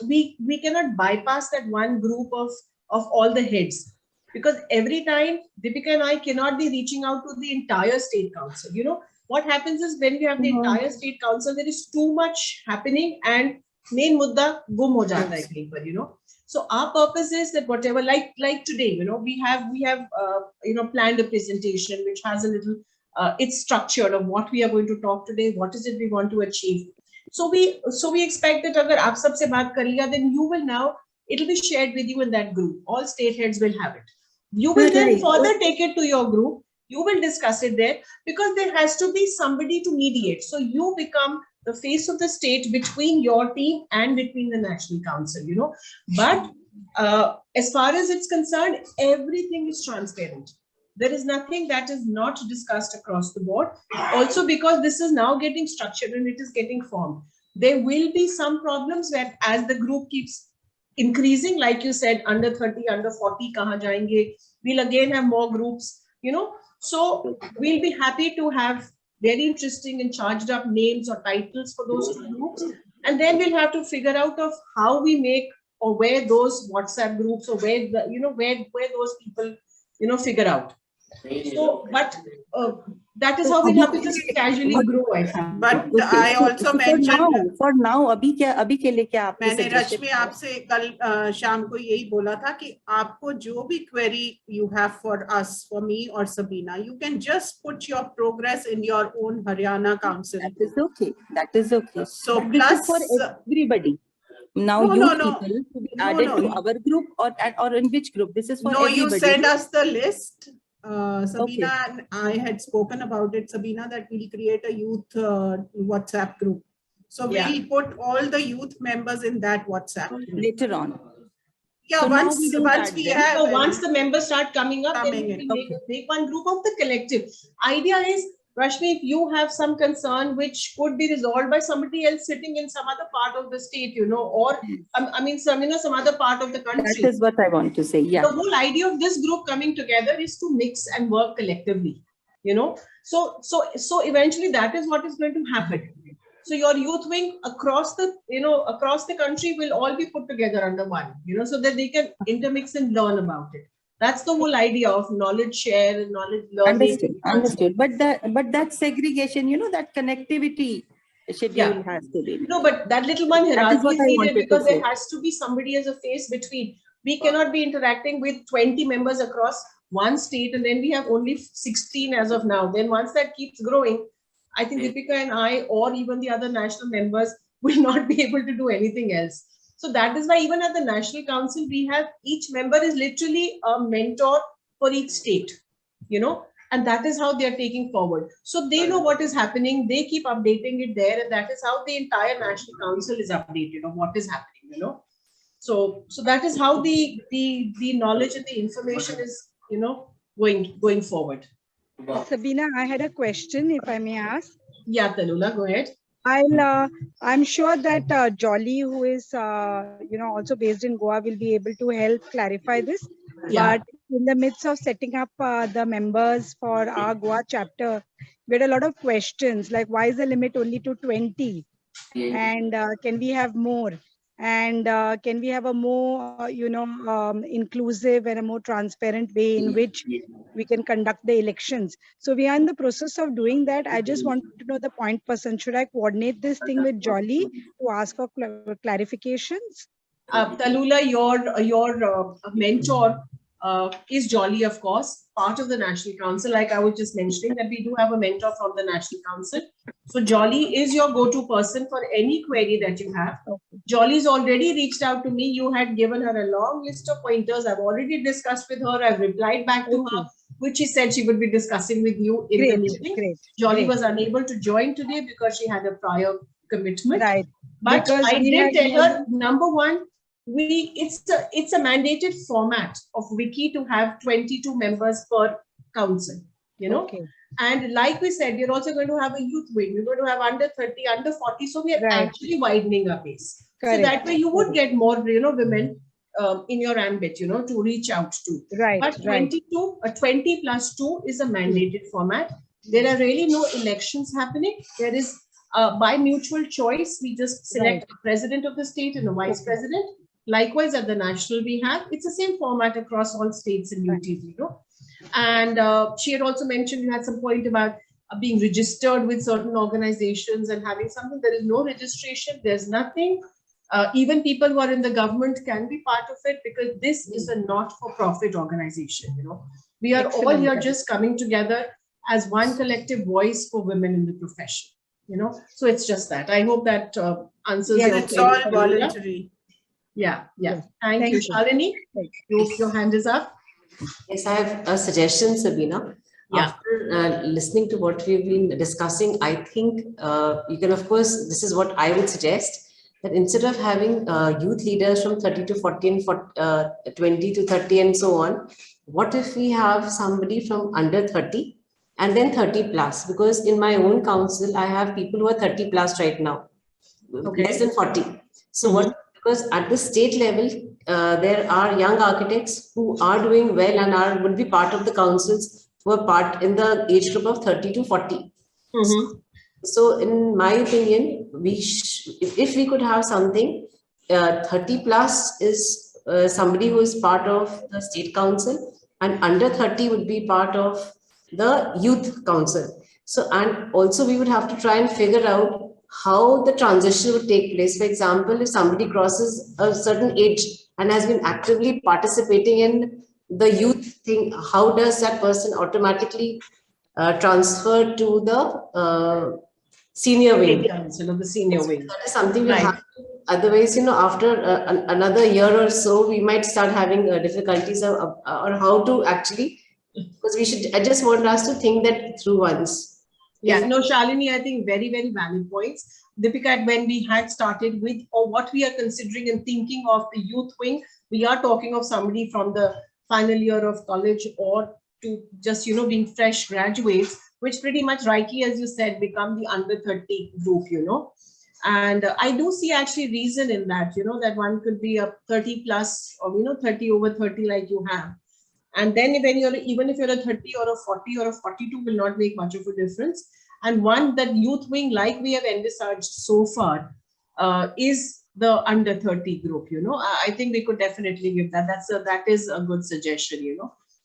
bypass that one group of all the heads, because every time Deepika and I cannot be reaching out to the entire state council. You know what happens is, when we have the entire state council, there is too much happening and main mudda gum ho jata hai kahin par, you know. So our purpose is that whatever, like today, you know, we have you know, planned a presentation which has a little it's structured of what we are going to talk today, what is it we want to achieve. So we expect that agar aap sab se baat kar liya, then you will now, it will be shared with you in that group. All state heads will have it. You will then further take it to your group. You will discuss it there, because there has to be somebody to mediate. So you become the face of the state between your team and between the National Council, you know. But as far as it's concerned, everything is transparent. There is nothing that is not discussed across the board. Also, because this is now getting structured and it is getting formed, there will be some problems where, as the group keeps increasing, like you said, under 30, under 40, kahan jayenge, we'll again have more groups, you know. So we'll be happy to have very interesting and charged up names or titles for those two groups. And then we'll have to figure out of how we make, or where those WhatsApp groups, or where the, you know, where those people, you know, figure out. So, but that is how we have to just casually grow, I think. But I also mentioned, for now, अभी के लिए क्या आपने मैंने रश्मि आपसे कल शाम को यही बोला था कि आपको जो भी query you have for us, for me or Sabina, you can just put your progress in your own Haryana Council. That is okay. That is okay. So but plus this is for everybody. Now people to be added to our group, or in which group? This is for everybody. You send us the list. Sabina and I had spoken about it, Sabina, that we'll create a youth WhatsApp group. So we'll put all the youth members in that WhatsApp group. Later on. Yeah, so once we have. So once the members start coming up, then we make one group of the collective. Idea is, Rashmi, if you have some concern which could be resolved by somebody else sitting in some other part of the state, you know, or I mean, some other part of the country. That is what I want to say. Yeah. The whole idea of this group coming together is to mix and work collectively, you know. So eventually that is what is going to happen. So your youth wing across the, across the country will all be put together under one, so that they can intermix and learn about it. That's the whole idea of knowledge share and knowledge learning. Understood. But that segregation, that connectivity schedule has to be. No, but that little one hierarchy what is I needed wanted to because say. there has to be somebody as a face between. We cannot be interacting with 20 members across one state, and then we have only 16 as of now. Then once that keeps growing, I think Deepika and I, or even the other national members, will not be able to do anything else. So that is why even at the National Council, we have each member is literally a mentor for each state, and that is how they are taking forward. So they know what is happening. They keep updating it there, and that is how the entire National Council is updated of what is happening, So that is how the knowledge and the information is, going forward. Sabina, I had a question, if I may ask. Yeah, Talula, go ahead. I'm sure that Jolly, who is also based in Goa, will be able to help clarify this. Yeah. But in the midst of setting up the members for our Goa chapter, we had a lot of questions like, why is the limit only to 20? And can we have more? And can we have a more, inclusive and a more transparent way in which we can conduct the elections? So we are in the process of doing that. I just want to know the point person. Should I coordinate this thing with Jolly to ask for clarifications? Talula, your mentor is Jolly, of course, part of the National Council. Like I was just mentioning that we do have a mentor from the National Council. So Jolly is your go-to person for any query that you have. Okay. Jolly's already reached out to me. You had given her a long list of pointers. I've already discussed with her. I've replied back to her, which she said she would be discussing with you in the meeting. Jolly was unable to join today because she had a prior commitment. Right. But because I did tell her, number one, it's a mandated format of Wiki to have 22 members per council, Okay. And like we said, you're also going to have a youth wing. You're going to have under 30, under 40. So we are actually widening our base. Correct. So that way you would get more, women in your ambit, to reach out to. Right. But 22, 20 plus 2 is a mandated format. There are really no elections happening. There is by mutual choice. We just select a president of the state and a vice president. Likewise, at the national, it's the same format across all states and UTs, And she had also mentioned, you had some point about being registered with certain organizations and having something. There is no registration. There's nothing. Even people who are in the government can be part of it because this is a not-for-profit organization, We are all here just coming together as one collective voice for women in the profession, So it's just that. I hope that answers your question. It's all voluntary. Yeah. Thank you. Shalini, your hand is up. Yes, I have a suggestion, Sabina. Yeah. After listening to what we've been discussing, I think you can, of course, this is what I would suggest, that instead of having youth leaders from 30 to 40 and 20 to 30 and so on, what if we have somebody from under 30 and then 30 plus? Because in my own council, I have people who are 30 plus right now, less than 40. So because at the state level, there are young architects who are doing well and would be part of the councils who are part in the age group of 30 to 40. So in my opinion, if we could have something, 30 plus is somebody who is part of the state council and under 30 would be part of the youth council. So, and also we would have to try and figure out how the transition would take place. For example, if somebody crosses a certain age and has been actively participating in the youth thing, how does that person automatically transfer to the senior wing? The senior wing. That is something we have to, otherwise, after another year or so, we might start having difficulties or how to actually, because I just want us to think that through once. Yeah, no, Shalini, I think very, very valid points. Deepika, when we had started with, or what we are considering and thinking of the youth wing, we are talking of somebody from the final year of college or to just, being fresh graduates, which pretty much, Raiki, as you said, become the under 30 group, And I do see actually reason in that, that one could be a 30 plus or, 30 over 30 like you have. And then when even if you're a 30 or a 40 or a 42 will not make much of a difference. And one that youth wing, like we have envisaged so far, is the under 30 group. I think we could definitely give that. That is a good suggestion.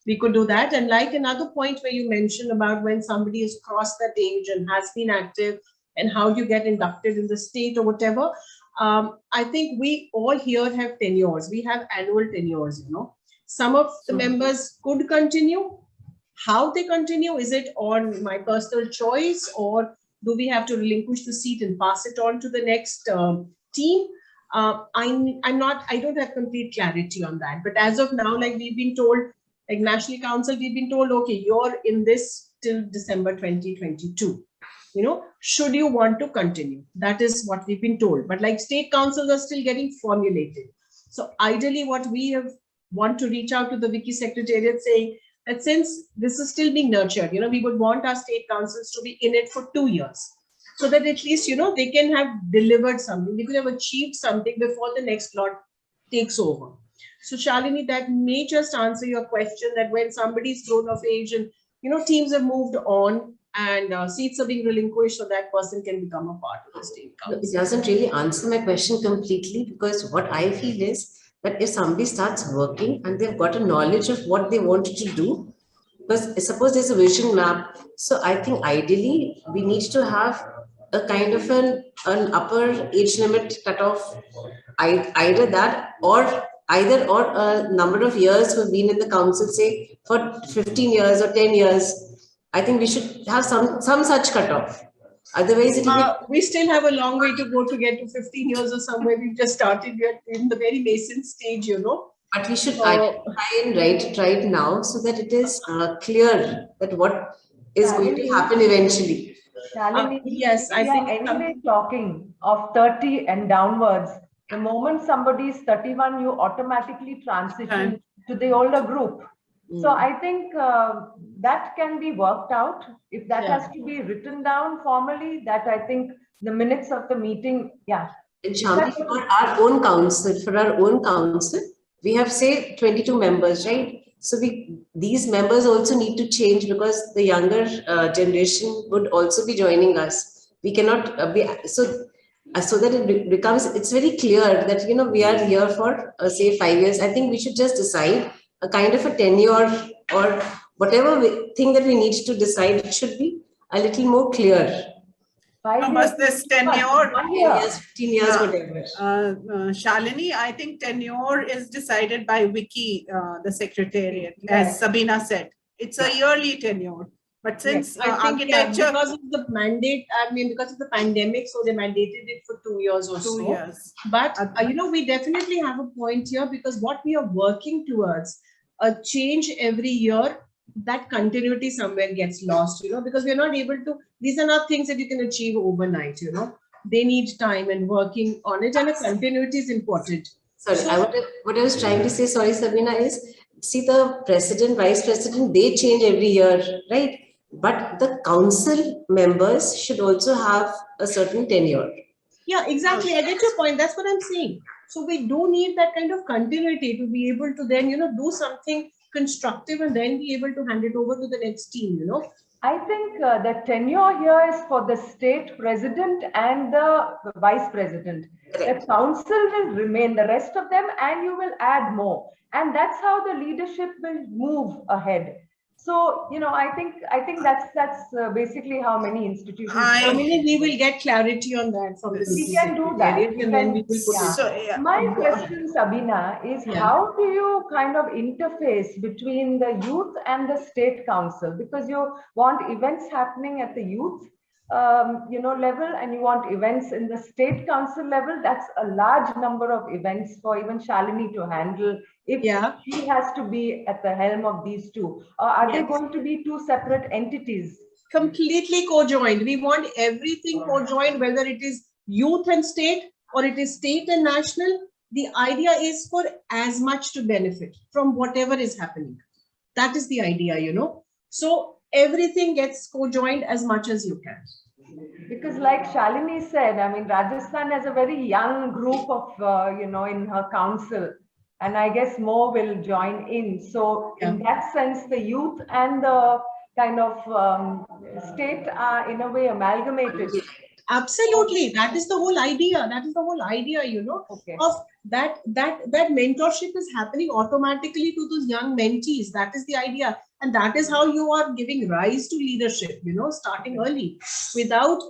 We could do that. And like another point where you mentioned about when somebody has crossed that age and has been active, and how you get inducted in the state or whatever. I think we all here have tenures. We have annual tenures. Some of the members could continue. How they continue, is it on my personal choice, or do we have to relinquish the seat and pass it on to the next team? I don't have complete clarity on that. But as of now, like we've been told, like National Council, we've been told, okay, you're in this till December 2022. Should you want to continue? That is what we've been told. But like state councils are still getting formulated. So ideally, what we want to reach out to the Wiki Secretariat saying that since this is still being nurtured, we would want our state councils to be in it for 2 years, so that at least, they can have delivered something, they could have achieved something before the next lot takes over. So Shalini, that may just answer your question, that when somebody's thrown of age and, teams have moved on and seats are being relinquished, so that person can become a part of the state council. It doesn't really answer my question completely, because what I feel is that if somebody starts working and they've got a knowledge of what they want to do, because suppose there's a vision map, so I think ideally we need to have a kind of an upper age limit cutoff, either that or a number of years who've been in the council, say for 15 years or 10 years. I think we should have some such cutoff. Otherwise, we still have a long way to go to get to 15 years or somewhere. We've just started. We're in the very nascent stage, But we should try and try it now, so that it is clear that what is going to happen eventually. Yes, I think anyway talking of 30 and downwards. The moment somebody is 31, you automatically transition to the older group. So I think that can be worked out. If that has to be written down formally, that I think the minutes of the meeting, And Shamli, for our own council, we have, say, 22 members, right? So these members also need to change, because the younger generation would also be joining us. We cannot be so that it becomes, it's very clear that, we are here for say 5 years. I think we should just decide a kind of a tenure, or whatever thing that we need to decide should be a little more clear. Was this tenure? 10 years, 15 years, whatever. Shalini, I think tenure is decided by Wiki, the secretariat, as Sabina said. It's a yearly tenure. But since architecture, because of the mandate, because of the pandemic, so they mandated it for 2 years or so. 2 years. But, we definitely have a point here, because what we are working towards, a change every year, that continuity somewhere gets lost, because we're not able to, these are not things that you can achieve overnight, They need time and working on it, and a continuity is important. Sorry, what I was trying to say, sorry, Sabina, is, see, the president, vice president, they change every year, right? But the council members should also have a certain tenure. Yeah, exactly. I get your point. That's what I'm saying. So we do need that kind of continuity to be able to then, do something constructive and then be able to hand it over to the next team, I think the tenure here is for the state president and the vice president. Correct. The council will remain, the rest of them, and you will add more. And that's how the leadership will move ahead. So, I think that's basically how many institutions. We will get clarity on that from the We can do that. And then we will put it. My question, Sabina, is how do you kind of interface between the youth and the state council? Because you want events happening at the youth level, and you want events in the state council level. That's a large number of events for even Shalini to handle, if she has to be at the helm of these two. Are they going to be two separate entities? Completely co-joined. We want everything co-joined, whether it is youth and state or it is state and national. The idea is for as much to benefit from whatever is happening. That is the idea, So everything gets co-joined as much as you can. Because like Shalini said, Rajasthan has a very young group of, in her council. And I guess more will join in. So in that sense, the youth and the kind of state are in a way amalgamated. Absolutely, that is the whole idea. That is the whole idea, you know, of that mentorship is happening automatically to those young mentees. That is the idea, and that is how you are giving rise to leadership. You know, starting early, without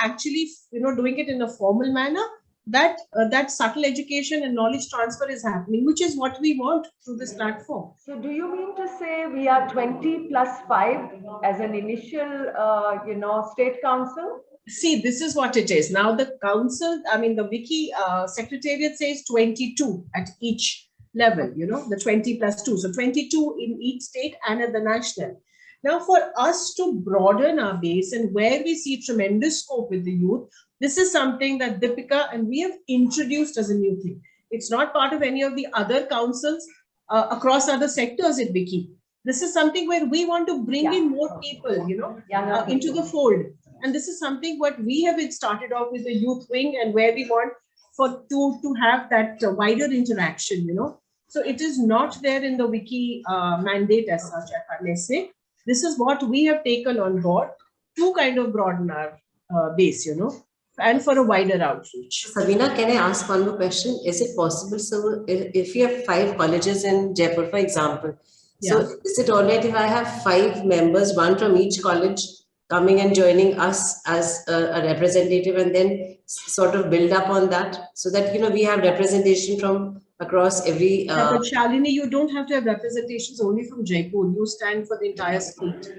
actually, you know, doing it in a formal manner. That subtle education and knowledge transfer is happening, which is what we want through this platform. So do you mean to say we are 20 plus 5 as an initial, you know, state council? See, this is what it is. Now the council, I mean, the wiki secretariat says 22 at each level, you know, the 20 plus 2. So 22 in each state and at the national. Now, for us to broaden our base and where we see tremendous scope with the youth, this is something that Deepika and we have introduced as a new thing. It's not part of any of the other councils across other sectors at Wiki. This is something where we want to bring in more people, you know, into the fold. And this is something what we have started off with the youth wing and where we want to have that wider interaction, you know. So it is not there in the Wiki mandate as such, I may say. This is what we have taken on board to kind of broaden our base, you know, and for a wider outreach. Sabina, can I ask one more question? Is it possible, so if you have 5 colleges in Jaipur, for example, so is it all right if I have 5 members, one from each college, coming and joining us as a representative and then sort of build up on that so that, you know, we have representation from across every... but Shalini, you don't have to have representations only from Jaipur. You stand for the entire state.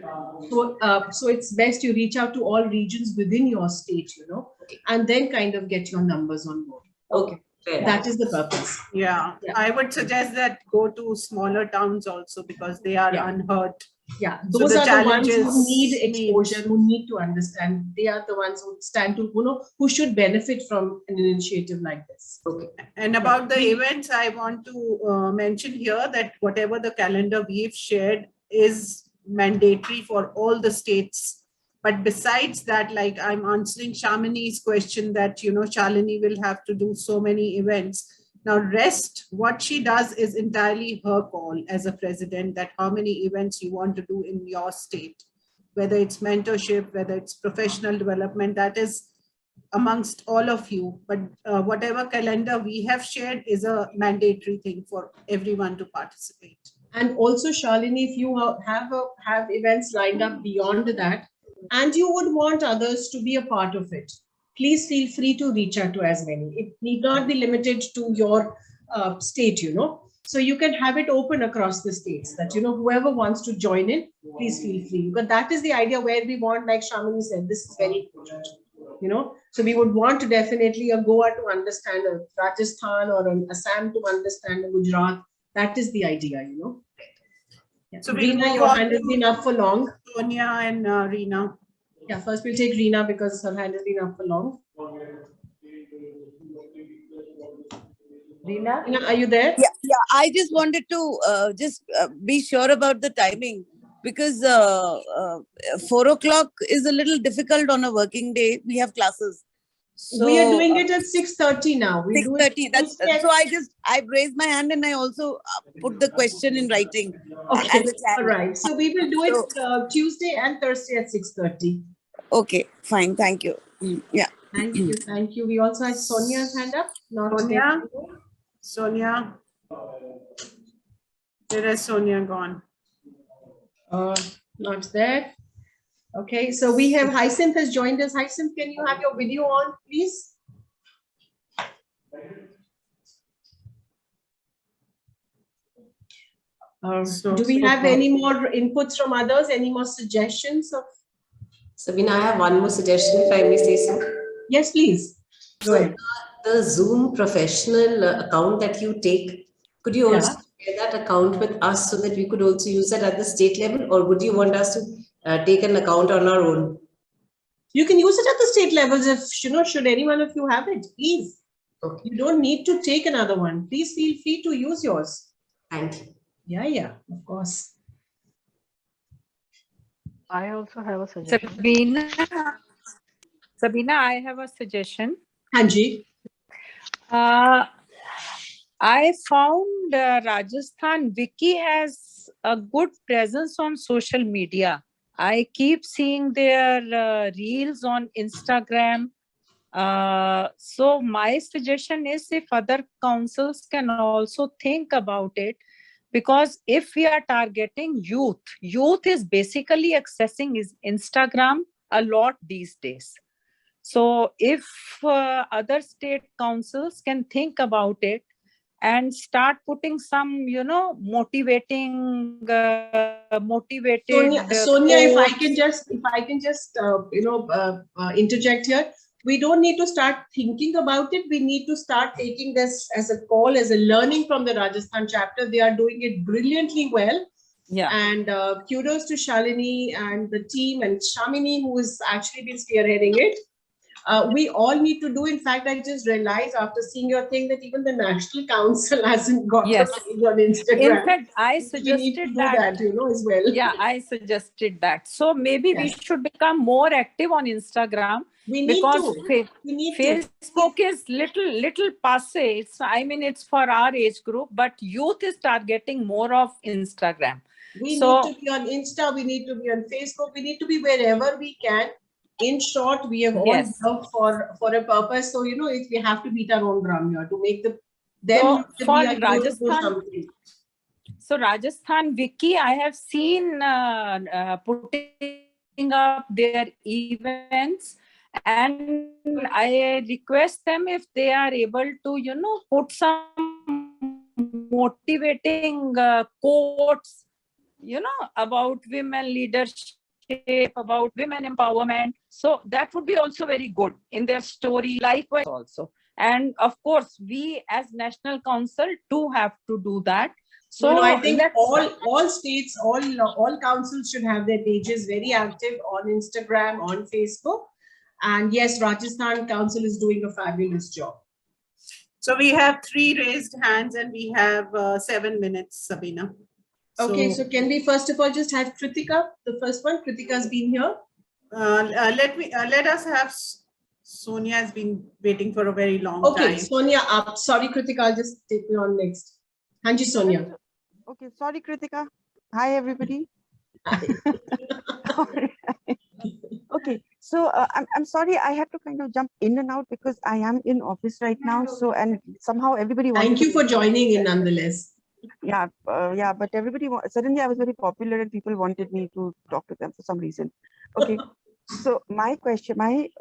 So it's best you reach out to all regions within your state, you know, and then kind of get your numbers on board. Okay. That is the purpose. Yeah, I would suggest that go to smaller towns also because they are unheard. Yeah, those so are the ones who need exposure, who need to understand. They are the ones who stand to, you know, who should benefit from an initiative like this. Okay. And about the events, I want to mention here that whatever the calendar we've shared is mandatory for all the states. But besides that, like I'm answering Shamini's question that, you know, Shalini will have to do so many events. Now, rest, what she does is entirely her call as a president, that how many events you want to do in your state, whether it's mentorship, whether it's professional development, that is amongst all of you. But whatever calendar we have shared is a mandatory thing for everyone to participate. And also, Shalini, if you have events lined up beyond that, and you would want others to be a part of it, please feel free to reach out to as many. It need not be limited to your state, you know. So you can have it open across the states that, you know, whoever wants to join in, please feel free. But that is the idea where we want, like Shamini said, this is very important, you know. So we would want to definitely a Goa to understand a Rajasthan or an Assam to understand a Gujarat. That is the idea, you know. Yeah. So Reena, your hand has been up for long. Sonia and Reena. Yeah, first we'll take Reena because her hand has been up for long. Reena, are you there? Yeah. I just wanted to be sure about the timing because 4 o'clock is a little difficult on a working day. We have classes. So, we are doing it at 6:30 now. 6:30. That's so. I've raised my hand and I also put the question in writing. Okay. All right. So we will do it Tuesday and Thursday at 6:30. Okay. Fine. Thank you. Yeah. Thank you. Thank you. We also had Sonia's hand up. Not Sonia. Where is Sonia gone? Not there. Okay, so we have Hyacinth has joined us. Hyacinth, can you have your video on, please? Do we have any more inputs from others? Any more suggestions? Sabina, I have one more suggestion, if I may say so. Yes, please. Go ahead. The Zoom professional account that you take, could you also share that account with us so that we could also use that at the state level, or would you want us to take an account on our own? You can use it at the state levels if, you know, should any one of you have it, please. Okay. You don't need to take another one. Please feel free to use yours. Thank you. Yeah, of course. I also have a suggestion. Sabina, I have a suggestion. Hanji. I found Rajasthan Wiki has a good presence on social media. I keep seeing their reels on Instagram. So my suggestion is if other councils can also think about it, because if we are targeting youth is basically accessing is Instagram a lot these days. So if other state councils can think about it and start putting some, motivating, motivated Sonia, if I can quotes. just, interject here. We don't need to start thinking about it. We need to start taking this as a call, as a learning from the Rajasthan chapter. They are doing it brilliantly well. Yeah. And kudos to Shalini and the team and Shamini, who has actually been spearheading it. We all need to do. In fact, I just realized after seeing your thing that even the National Council hasn't got Yes. a page on Instagram. In fact, I We need to suggested do that, as well. Yeah, I suggested that. So maybe we Yes. should become more active on Instagram. We need because to. We need to. Facebook is little passe. It's for our age group, but youth is targeting more of Instagram. We So- need to be on Insta. We need to be on Facebook. We need to be wherever we can. In short, we have all Yes. worked for a purpose. So, if we have to beat our own drum here to make them So look to for be able to do Rajasthan- something. So Rajasthan Wiki, I have seen putting up their events, and I request them if they are able to, put some motivating quotes, about women leadership, about women empowerment. So that would be also very good in their story, likewise also. And of course, we as National Council do have to do that. So I think let's- all states, all councils should have their pages very active on Instagram, on Facebook. And yes, Rajasthan Council is doing a fabulous job. So we have 3 raised hands and we have 7 minutes, Sabina. Okay, so can we first of all just have Kritika, the first one? Kritika's been here. Let us have Sonia has been waiting for a very long Okay, time. Sonia up. Sorry, Kritika, I'll just take you on next. Hanji, Sonia. Okay, sorry, Kritika. Hi, everybody. Okay, so I'm sorry, I have to kind of jump in and out because I am in office right now. So, and somehow everybody wants Thank you for joining in nonetheless. Yeah, but everybody, suddenly I was very popular and people wanted me to talk to them for some reason. Okay, so my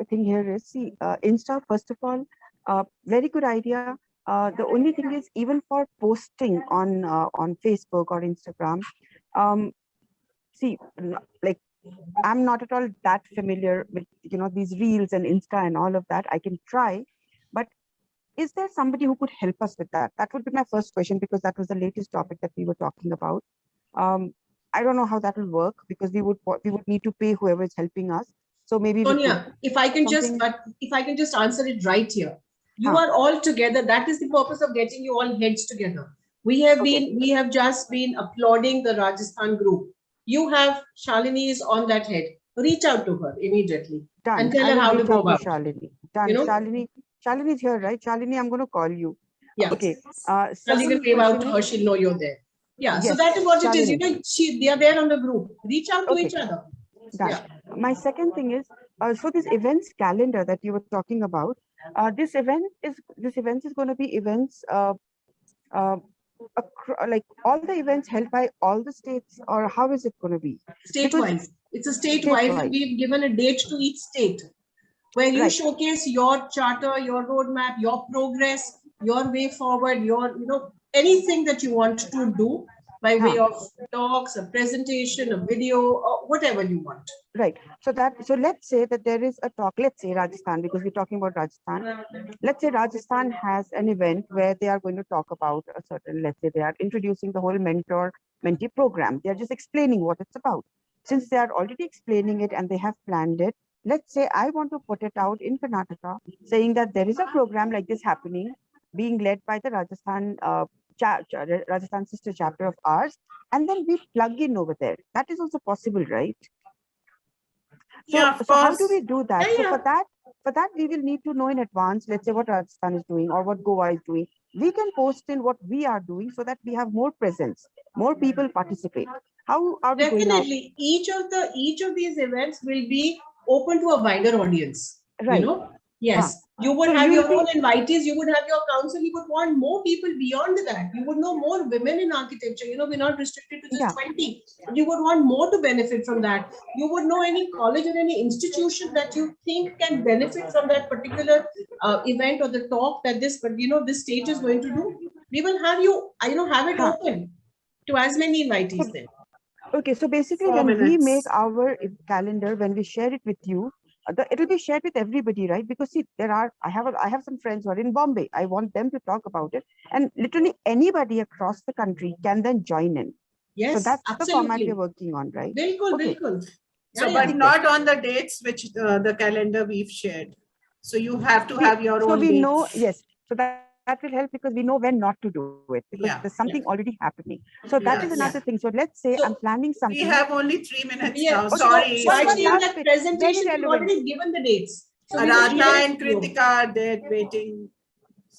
thing here is, see, Insta, first of all, very good idea. The only thing is, even for posting on Facebook or Instagram, see, like, I'm not at all that familiar with, these reels and Insta and all of that. I can try, but is there somebody who could help us with that? That would be my first question, because that was the latest topic that we were talking about. I don't know how that will work, because we would need to pay whoever is helping us. So maybe Sonia, if I can just answer it right here. You are all together. That is the purpose of getting you all heads together. We have just been applauding the Rajasthan group. You have Shalini is on that head. Reach out to her immediately. Done. And tell her how to go about it. Shalini. Done. Shalini is here, right? Shalini, I'm going to call you. Yeah. Okay. Shalini will wave out to her. She'll know you're there. Yeah. Yes, so that is what Shalini. it is. They are there on the group. Reach out to each other. Done. Yeah. My second thing is, so this events calendar that you were talking about, this event is going to be events like all the events held by all the states, or how is it going to be? Statewide. It's a statewide. We've given a date to each state where you showcase your charter, your roadmap, your progress, your way forward, your, anything that you want to do by way of talks, a presentation, a video, or whatever you want. Right. So let's say that there is a talk, let's say Rajasthan, because we're talking about Rajasthan. Let's say Rajasthan has an event where they are going to talk about a certain, let's say they are introducing the whole mentor-mentee program. They're just explaining what it's about. Since they are already explaining it and they have planned it, let's say I want to put it out in Karnataka, saying that there is a program like this happening, being led by the Rajasthan Rajasthan sister chapter of ours, and then we plug in over there. That is also possible, right? So how do we do that? Yeah, So yeah. for that, we will need to know in advance, let's say what Rajasthan is doing or what Goa is doing. We can post in what we are doing so that we have more presence, more people participate. How are we going out? Definitely, each of these events will be open to a wider audience. Right. You know, yes, you would So have you'll your own invitees. You would have your council. You would want more people beyond that. You would know more women in architecture. You know, we're not restricted to just 20. You would want more to benefit from that. You would know any college or any institution that you think can benefit from that particular event or the talk that this stage is going to do. We will have you, have it open to as many invitees then. Okay, so basically when we make our calendar, when we share it with you, it will be shared with everybody, right? Because see, I have some friends who are in Bombay. I want them to talk about it, and literally anybody across the country can then join in. Yes, so that's absolutely. the format we're working on, right? Bilkul, Okay. bilkul. So, but not on the dates which the calendar we've shared. So you have to have your own So we dates. know, yes. So that will help because we know when not to do it because there's something already happening. So that is another thing. So let's say I'm planning something. We have only 3 minutes now. So, Sorry. So actually, in last that bit, presentation, very we've already given the dates. So Aradhana and Kritika are there waiting.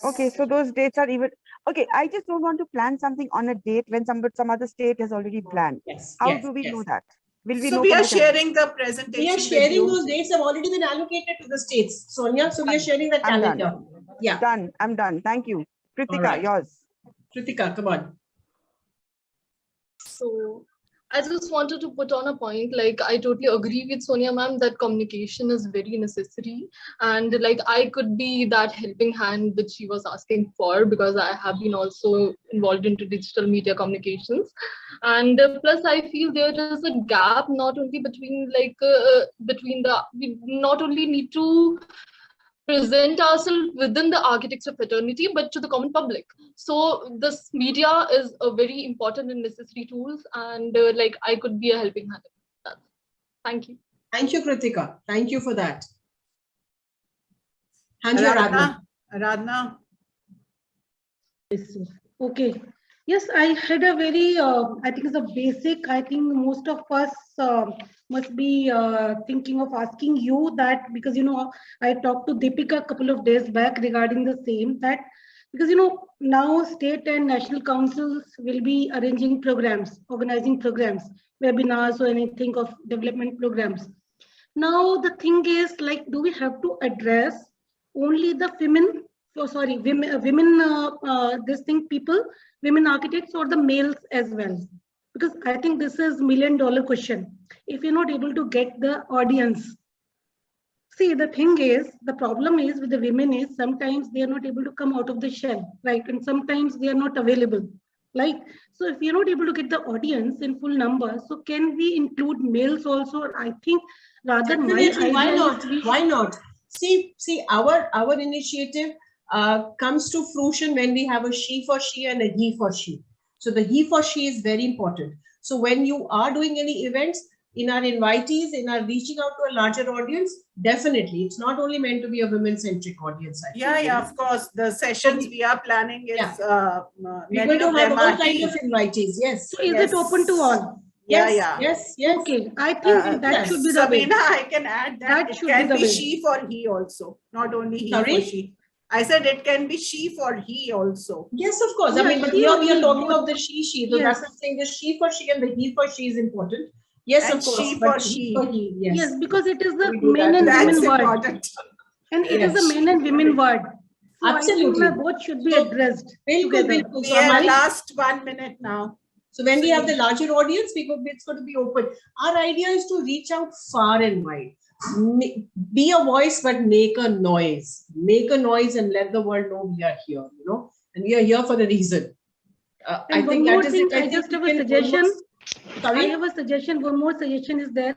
Okay, so those dates are even okay. I just don't want to plan something on a date when some other state has already planned. Yes. How do we know that? Will we So know we from are the sharing the presentation. We are sharing those dates have already been allocated to the states, Sonia. So we are sharing that I'm calendar. done. Yeah. Done. I'm done. Thank you. Kritika, right. yours. Kritika, come on. So I just wanted to put on a point, like I totally agree with Sonia ma'am that communication is very necessary, and like I could be that helping hand which she was asking for because I have been also involved into digital media communications, and plus I feel there is a gap not only between we not only need to present ourselves within the architecture fraternity, but to the common public. So this media is a very important and necessary tools, and like I could be a helping hand. Thank you. Thank you, Kritika. Thank you for that. Aradhana. Aradhana. Okay. Yes, I had a very, I think it's a basic, I think most of us must be thinking of asking you that, because, I talked to Deepika a couple of days back regarding the same, that because, now state and national councils will be arranging programs, organizing programs, webinars or anything of development programs. Now, the thing is, like, do we have to address only the women, women architects or the males as well? Because I think this is $1 million question. If you're not able to get the audience, see, the thing is, the problem is with the women is sometimes they are not able to come out of the shell, right? And sometimes they are not available. Like, so if you're not able to get the audience in full number, so can we include males also? I think rather Definitely, why not? Why not? See, our initiative comes to fruition when we have a she for she and a he for she. So the he for she is very important. So when you are doing any events, in our invitees, in our reaching out to a larger audience, definitely, it's not only meant to be a women-centric audience. Yeah, of course. The sessions we are planning is we're going to have all kinds of invitees. Yes. So is it open to all? Yes. Okay, I think that should be the way. Sabina, I can add that it can be she for he also, not only he for she. I said it can be she for he also. Yes, of course. I mean, but here we are talking of the she. So that's the thing. The she for she and the he for she is important. Yes, and of course. She for she. Yes, because it is the men and women word. And it is the men and women word. So absolutely. I think both should be addressed. Bilkul. We have last 1 minute now. So when we have the larger audience, it's going to be open. Our idea is to reach out far and wide. Be a voice, but make a noise. Make a noise and let the world know we are here, and we are here for a reason. I think that is it. I just have a suggestion. I have a suggestion. One more suggestion is there.